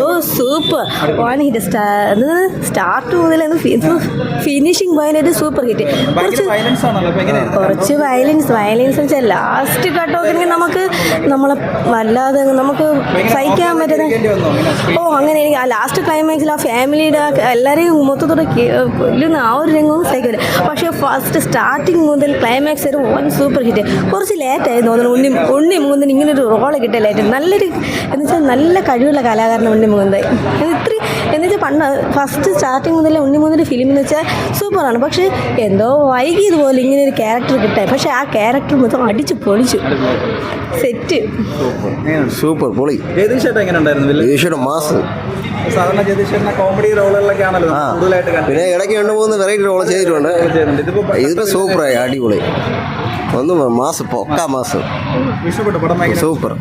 ഓ super one hit start മുതൽ finishing point super hit. കുറച്ച് violence വെച്ചാൽ ലാസ്റ്റ് കട്ടൊക്കെ നമുക്ക് നമ്മളെ വല്ലാതെ നമുക്ക് സഹിക്കാൻ പറ്റുന്ന അങ്ങനെ എനിക്ക് ആ ലാസ്റ്റ് ക്ലൈമാക്സിൽ ആ ഫാമിലിയുടെ എല്ലാവരെയും മൊത്തത്തോടെ കൊല്ലുന്ന ആ ഒരു രംഗവും സഹിക്കില്ല. പക്ഷേ ഫസ്റ്റ് സ്റ്റാർട്ടിങ് മുതൽ ക്ലൈമാക്സ് വരെ വൺ സൂപ്പർ ഹിറ്റ്. കുറച്ച് ലേറ്റായി തോന്നുന്നു ഉണ്ണി മുകുന്ദൻ ഇങ്ങനൊരു റോള് കിട്ടിയ ലേറ്റ്. നല്ലൊരു എന്ന് വെച്ചാൽ നല്ല കഴിവുള്ള കലാകാരനാണ് ഉണ്ണി മുകുന്ദൻ. ഇത്രയും എന്ന് വെച്ചാൽ പണ്ട് ഫസ്റ്റ് സ്റ്റാർട്ടിങ് മുതൽ ഉണ്ണി മുകുന്ദൻ്റെ ഫിലിം എന്ന് വെച്ചാൽ സൂപ്പറാണ്. പക്ഷേ എന്തോ വൈകിയതുപോലെ ഇങ്ങനെ ഒരു ക്യാരക്ടർ കിട്ടാൻ. പക്ഷേ ആ ക്യാരക്ടർ മൊത്തം അടിച്ച് പൊളിച്ചു. സെറ്റ് സൂപ്പർ പൊളി. മാസം സാധാരണ ജഗദീഷേട്ടനെ കോമഡി റോളുകളിലൊക്കെ ആണല്ലോ കൂടുതലായിട്ട് കണ്ടത്. പിന്നെ ഇടയ്ക്ക് 2-3 വെറൈറ്റി റോൾ ചെയ്തിട്ടുണ്ട്. ഇതിപ്പോ സൂപ്പറായി, അടിപൊളി. ഒന്ന് മാസം പൊക്കാ മാസം ഇഷ്ടപ്പെട്ടു പടം. സൂപ്പർ.